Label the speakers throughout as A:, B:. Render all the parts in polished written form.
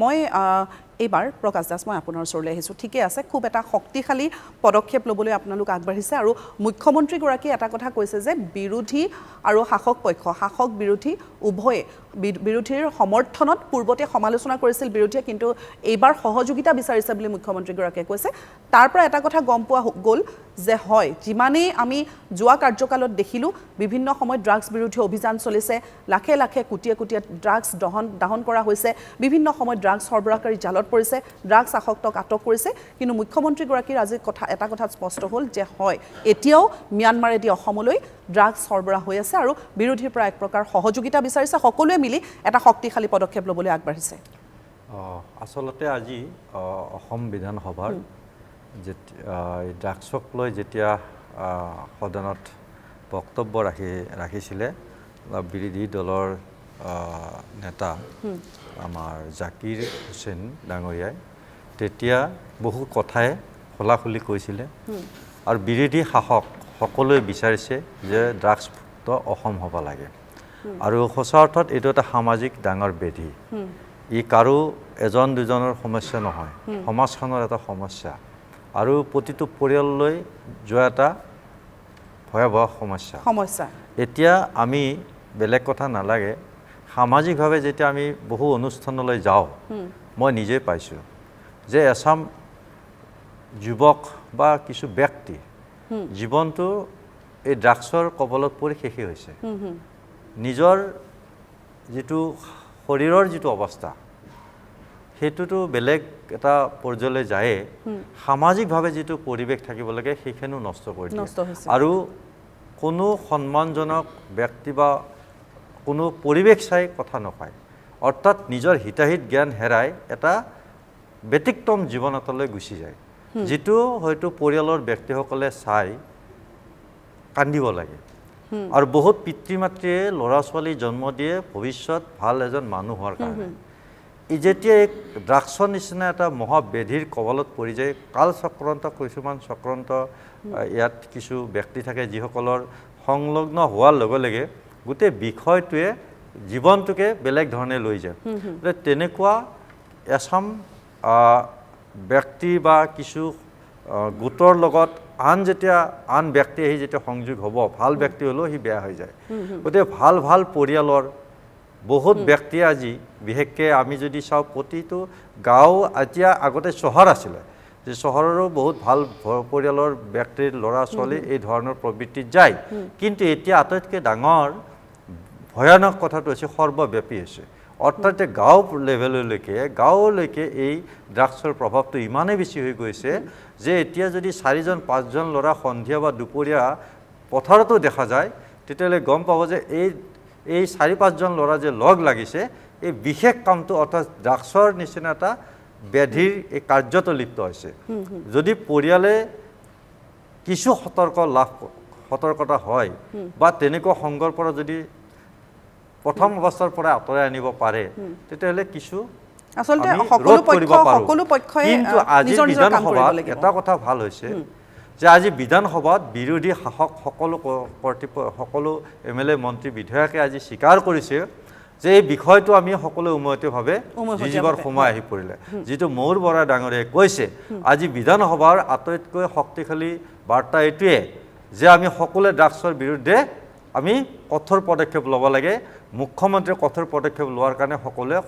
A: মই এইবাৰ প্ৰকাশ দাস মই আপোনাৰ ওচৰলৈ আহিছোঁ ঠিকে আছে খুব এটা শক্তিশালী পদক্ষেপ ল'বলৈ আপোনালোক আগবাঢ়িছে আৰু মুখ্যমন্ত্ৰীগৰাকীয়ে এটা কথা কৈছে যে বিৰোধী আৰু শাসক পক্ষ শাসক বিৰোধী উভয়ে বিৰোধীৰ সমৰ্থনত পূৰ্বতে সমালোচনা কৰিছিল বিৰোধীয়ে কিন্তু এইবাৰ সহযোগিতা বিচাৰিছে বুলি মুখ্যমন্ত্ৰীগৰাকীয়ে কৈছে তাৰ পৰা এটা কথা গম পোৱা গ'ল যে হয় যিমানেই আমি যোৱা কাৰ্যকালত দেখিলোঁ বিভিন্ন সময়ত ড্ৰাগছ বিৰোধী অভিযান চলিছে লাখে লাখে কোটিয়ে কোটিয়ে ড্ৰাগছ দহন কৰা হৈছে বিভিন্ন সময়ত ড্ৰাগছ সৰবৰাহকাৰী জালত পৰিছে ড্ৰাগছ আসক্তক আটক কৰিছে কিন্তু মুখ্যমন্ত্ৰীগৰাকীৰ আজি এটা কথা স্পষ্ট হ'ল যে হয় এতিয়াও ম্যানমাৰেদি অসমলৈ ড্ৰাগছ সৰবৰাহ হৈ আছে আৰু বিৰোধীৰ পৰা এক প্ৰকাৰ সহযোগিতা বিচাৰিছে সকলোৱে মিলি এটা শক্তিশালী পদক্ষেপ ল'বলৈ আগবাঢ়িছে
B: আচলতে আজি অসম বিধানসভাৰ ড্ৰাগছক লৈ যেতিয়া সদনত বক্তব্য ৰাখিছিলে বিৰোধী দলৰ নেতা আমাৰ জাকিৰ হুছেইন ডাঙৰীয়াই তেতিয়া বহু কথাই খোলাখুলি কৈছিলে আৰু বিৰোধী শাসক সকলোৱে বিচাৰিছে যে ড্ৰাগছমুক্ত অসম হ'ব লাগে আৰু সঁচা অৰ্থত এইটো এটা সামাজিক ডাঙৰ ব্যাধি ই কাৰো এজন দুজনৰ সমস্যা নহয় সমাজখনৰ এটা সমস্যা আৰু প্ৰতিটো পৰিয়াললৈ যোৱা এটা ভয়াৱহ সমস্যা এতিয়া আমি বেলেগ কথা নালাগে সামাজিকভাৱে যেতিয়া আমি বহু অনুষ্ঠানলৈ যাওঁ মই নিজে পাইছোঁ যে এছাম যুৱক বা কিছু ব্যক্তি জীৱনটো এই ড্ৰাগছৰ কবলত পৰি শেষেই হৈছে নিজৰ যিটো শৰীৰৰ যিটো অৱস্থা সেইটোতো বেলেগ এটা পৰ্যায়লৈ যায় সামাজিকভাৱে যিটো পৰিৱেশ থাকিব লাগে সেইখিনিও নষ্ট কৰি দিয়ে আৰু কোনো সন্মানজনক ব্যক্তি বা কোনো পৰিৱেশ চাই কথা নকয় অৰ্থাৎ নিজৰ হিতাহিত জ্ঞান হেৰাই এটা ব্যতিক্ৰম জীৱন এটালৈ গুচি যায় যিটো হয়তো পৰিয়ালৰ ব্যক্তিসকলে চাই কান্দিব লাগে আৰু বহুত পিতৃ মাতৃয়ে ল'ৰা ছোৱালী জন্ম দিয়ে ভৱিষ্যত ভাল এজন মানুহ হোৱাৰ কাৰণে যেতিয়া এক ড্ৰাগছৰ নিচিনা এটা মহাব্যাধিৰ কবলত পৰি যায় কাল চক্ৰান্ত কিছুমান চক্ৰান্ত ইয়াত কিছু ব্যক্তি থাকে যিসকলৰ সংলগ্ন হোৱাৰ লগে লগে গোটেই বিষয়টোৱে জীৱনটোকে বেলেগ ধৰণে লৈ যায় তেনেকুৱা এছাম ব্যক্তি বা কিছু গোটৰ লগত আন ব্যক্তি আহি যেতিয়া সংযোগ হ'ব ভাল ব্যক্তি হ'লেও সি বেয়া হৈ যায় গতিকে ভাল পৰিয়ালৰ বহুত ব্যক্তিয়ে আজি বিশেষকৈ আমি যদি চাওঁ প্ৰতিটো গাঁও এতিয়া আগতে চহৰ আছিলে যে চহৰৰো বহুত ভাল পৰিয়ালৰ ব্যক্তিৰ ল'ৰা ছোৱালী এই ধৰণৰ প্ৰবৃত্তিত যায় কিন্তু এতিয়া আটাইতকৈ ডাঙৰ ভয়ানক কথাটো হৈছে সৰ্বব্যাপী হৈছে অৰ্থাৎ গাঁৱলৈকে এই ড্ৰাগছৰ প্ৰভাৱটো ইমানেই বেছি হৈ গৈছে যে এতিয়া যদি 4জন 5জন ল'ৰা সন্ধিয়া বা দুপৰীয়া পথাৰতো দেখা যায় তেতিয়াহ'লে গম পাব যে এই 4-5জন ল'ৰা যে লগ লাগিছে এই বিশেষ কামটো অৰ্থাৎ ড্ৰাগছৰ নিচিনা এটা ব্যাধিৰ এই কাৰ্যত লিপ্ত হৈছে যদি পৰিয়ালে কিছু সতৰ্কতা হয় বা তেনেকুৱা সংগৰ পৰা যদি প্ৰথম অৱস্থাৰ পৰা আঁতৰাই আনিব পাৰে তেতিয়াহ'লে কিছু
A: আচলতে
B: সকলো পক্ষই কিন্তু আজি বিধানসভাত এটা কথা ভাল হৈছে যে আজি বিধানসভাত বিৰোধী শাসক সকলো MLA মন্ত্ৰী বিধায়কে আজি স্বীকাৰ কৰিছে যে এই বিষয়টো আমি সকলো উমৈহতীয়াভাৱে যিবোৰ সময় আহি পৰিলে যিটো মৌৰ বৰা ডাঙৰীয়াই কৈছে আজি বিধানসভাৰ আটাইতকৈ শক্তিশালী বাৰ্তা এইটোৱে যে আমি সকলোৱে ড্ৰাগছৰ বিৰুদ্ধে আমি কঠোৰ পদক্ষেপ ল'ব লাগে মুখ্যমন্ত্ৰীয়ে কঠোৰ পদক্ষেপ লোৱাৰ কাৰণে সকলোৱে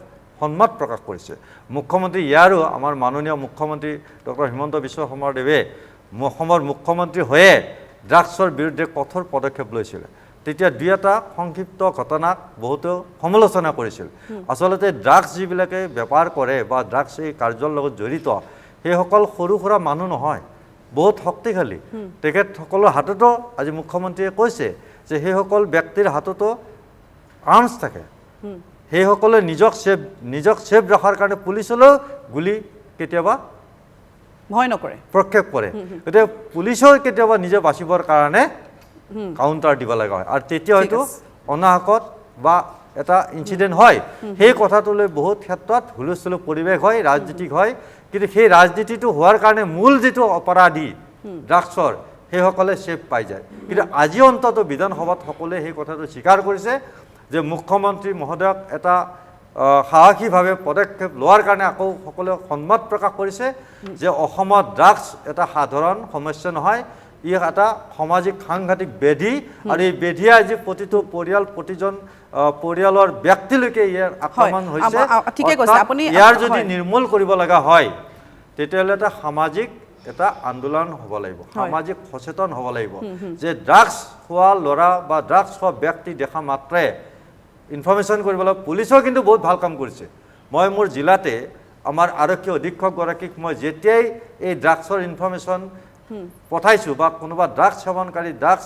B: সন্মত প্ৰকাশ কৰিছে মুখ্যমন্ত্ৰী ইয়াৰো আমাৰ মাননীয় মুখ্যমন্ত্ৰী ডক্টৰ হিমন্ত বিশ্ব শৰ্মাদেৱে অসমৰ মুখ্যমন্ত্ৰী হৈয়ে ড্ৰাগছৰ বিৰুদ্ধে কঠোৰ পদক্ষেপ লৈছিল তেতিয়া দুই এটা সংক্ষিপ্ত ঘটনাক বহুতো সমালোচনা কৰিছিল আচলতে ড্ৰাগছ যিবিলাকে বেপাৰ কৰে বা ড্ৰাগছ এই কাৰ্যৰ লগত জড়িত সেইসকল সৰু সুৰা মানুহ নহয় বহুত শক্তিশালী তেখেতসকলৰ হাততো আজি মুখ্যমন্ত্ৰীয়ে কৈছে যে সেইসকল ব্যক্তিৰ হাততো আৰ্মছ থাকে সেইসকলে নিজক ছেফ ৰখাৰ কাৰণে পুলিচলৈও গুলি কেতিয়াবা
A: ভয় নকৰে
B: প্ৰক্ষেপ কৰে গতিকে পুলিচৰ কেতিয়াবা নিজে বাচিবৰ কাৰণে কাউণ্টাৰ দিব লগা হয় আৰু তেতিয়া হয়তো অনাহকত বা এটা ইনচিডেণ্ট হয় সেই কথাটোলৈ বহুত ক্ষেত্ৰত হুলস্থুল পৰিৱেশ হয় ৰাজনীতিক হয় কিন্তু সেই ৰাজনীতিটো হোৱাৰ কাৰণে মূল যিটো অপৰাধী ড্ৰাগছৰ সেইসকলে ছেফ পাই যায় কিন্তু আজি অন্তত বিধানসভাত সকলোৱে সেই কথাটো স্বীকাৰ কৰিছে যে মুখ্যমন্ত্ৰী মহোদয়ক এটা সাহসীভাৱে পদক্ষেপ লোৱাৰ কাৰণে আকৌ সকলোৱে সন্মত প্ৰকাশ কৰিছে যে অসমত ড্ৰাগছ এটা সাধাৰণ সমস্যা নহয়, ই এটা সামাজিক সাংঘাতিক ব্যাধি আৰু এই ব্যাধিয়ে আজি প্ৰতিটো পৰিয়াল প্ৰতিজন পৰিয়ালৰ ব্যক্তিলৈকে ইয়াৰ আক্ৰমণ হৈছে।
A: ঠিকে কৈছে আপুনি।
B: ইয়াৰ যদি নিৰ্মূল কৰিব লগা হয় তেতিয়াহ'লে এটা সামাজিক এটা আন্দোলন হ'ব লাগিব, সামাজিক সচেতন হ'ব লাগিব যে ড্ৰাগছ খোৱা ল'ৰা বা ড্ৰাগছ খোৱা ব্যক্তি দেখা মাত্ৰে ইনফৰমেশ্যন কৰিব লাগিব। পুলিচেও কিন্তু বহুত ভাল কাম কৰিছে। মই মোৰ জিলাতে আমাৰ আৰক্ষী অধীক্ষকগৰাকীক মই যেতিয়াই এই ড্ৰাগছৰ ইনফৰমেশ্যন পঠাইছোঁ বা কোনোবা ড্ৰাগছ সেৱনকাৰী ড্ৰাগছ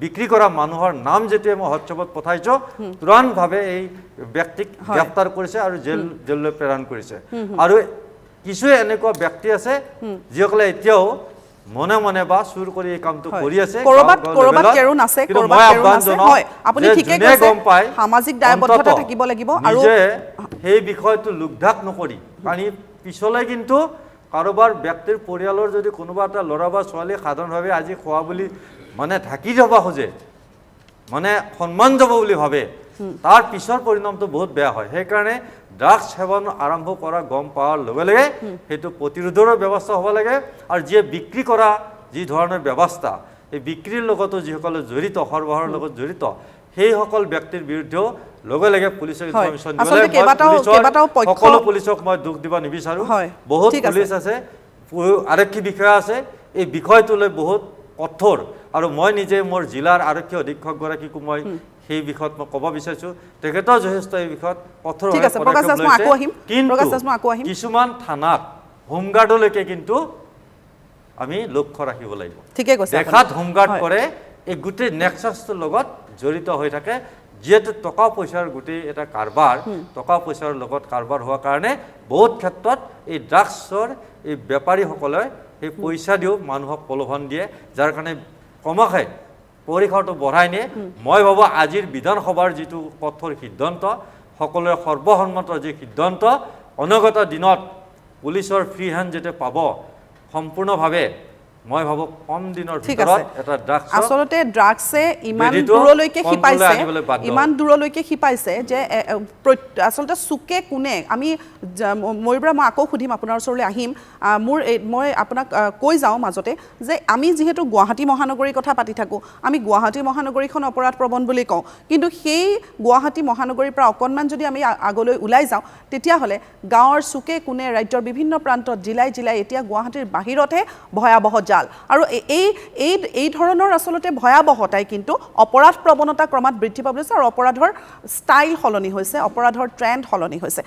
B: বিক্ৰী কৰা মানুহৰ নাম যেতিয়া মই হোৱাটছএপত পঠাইছোঁ তুৰন্তভাৱে এই ব্যক্তিক গ্ৰেপ্তাৰ কৰিছে আৰু জেললৈ প্ৰেৰণ কৰিছে। আৰু কিছু এনেকুৱা ব্যক্তি আছে যিসকলে এতিয়াও মনে মনে বা চুৰ কৰি এই কামটো কৰি আছে।
A: মই আহ্বান জনাওঁ যে গম পায় সামাজিক দায়বদ্ধতা থাকিব লাগিব আৰু
B: সেই বিষয়টো লুকঢাক নকৰি, কাৰণ পিছলৈ কিন্তু কাৰোবাৰ ব্যক্তিৰ পৰিয়ালৰ যদি কোনোবা এটা ল'ৰা বা ছোৱালী সাধাৰণভাৱে আজি খোৱা বুলি মানে ঢাকি যাব খোজে, মানে সন্মান যাব বুলি ভাবে, তাৰ পিছৰ পৰিণামটো বহুত বেয়া হয়। সেইকাৰণে ড্ৰাগছ সেৱন আৰম্ভ কৰা গম পোৱাৰ লগে লগে সেইটো প্ৰতিৰোধৰো ব্যৱস্থা হ'ব লাগে। আৰু যিয়ে বিক্ৰী কৰা যি ধৰণৰ ব্যৱস্থা, এই বিক্ৰীৰ লগতো যিসকলে জড়িত, সৰবৰাহৰ লগত জড়িত সেইসকল ব্যক্তিৰ বিৰুদ্ধেও লগে লগে পুলিচে ইনফৰমেশ্যন দিব লাগে। সকলো পুলিচক মই দুখ দিব নিবিচাৰোঁ। বহুত পুলিচ আছে, আৰক্ষী বিষয়া আছে, এই বিষয়টোলৈ বহুত কঠোৰ। আৰু মই নিজে মোৰ জিলাৰ আৰক্ষী অধীক্ষকগৰাকীকো মই সেই বিষয়ত মই ক'ব বিচাৰিছোঁ, তেখেতেও যথেষ্ট এই বিষয়ত কঠোৰ কিন্তু কিছুমান থানাত হোমগাৰ্ডলৈকে কিন্তু আমি লক্ষ্য ৰাখিব লাগিব। দেখাত হোমগাৰ্ড কৰে, এই গোটেই নেক্সাছটোৰ লগত জড়িত হৈ থাকে, যিহেতু টকা পইচাৰ গোটেই এটা কাৰবাৰ, টকা পইচাৰ লগত কাৰবাৰ হোৱাৰ কাৰণে বহুত ক্ষেত্ৰত এই ড্ৰাগছৰ এই বেপাৰীসকলে সেই পইচা দিও মানুহক প্ৰলোভন দিয়ে, যাৰ কাৰণে ক্ৰমাশে পৰিসৰটো বঢ়াই নিয়ে। মই ভাবোঁ আজিৰ বিধানসভাৰ যিটো কঠোৰ সিদ্ধান্ত, সকলোৰে সৰ্বসন্মত যি সিদ্ধান্ত, অনাগত দিনত পুলিচৰ ফ্ৰী হেণ্ড যেতিয়া পাব সম্পূৰ্ণভাৱে, মই ভাবোঁ কম দিনৰ ভিতৰত এটা ড্ৰাগছ,
A: আচলতে ড্ৰাগছে ইমান দূৰলৈকে শিপাইছে যে আচলতে চুকে কোণে আমি ময়ূৰবা মই আকৌ সুধিম, আপোনাৰ ওচৰলৈ আহিম। মই আপোনাক কৈ যাওঁ মাজতে যে আমি যিহেতু গুৱাহাটী মহানগৰীৰ কথা পাতি থাকোঁ, আমি গুৱাহাটী মহানগৰীখন অপৰাধ প্ৰৱণ বুলি কওঁ, কিন্তু সেই গুৱাহাটী মহানগৰীৰ পৰা অকণমান যদি আমি আগলৈ ওলাই যাওঁ তেতিয়াহ'লে গাঁৱৰ চুকে কোণে ৰাজ্যৰ বিভিন্ন প্ৰান্তত জিলাই জিলাই এতিয়া গুৱাহাটীৰ বাহিৰতহে ভয়াৱহ জাল। আৰু এই ধৰণৰ আচলতে ভয়াৱহতাই কিন্তু অপৰাধ প্ৰৱণতা ক্ৰমাৎ বৃদ্ধি পাবলৈ আৰু অপৰাধৰ ষ্টাইল সলনি হৈছে, অপৰাধৰ ট্ৰেণ্ড সলনি হৈছে।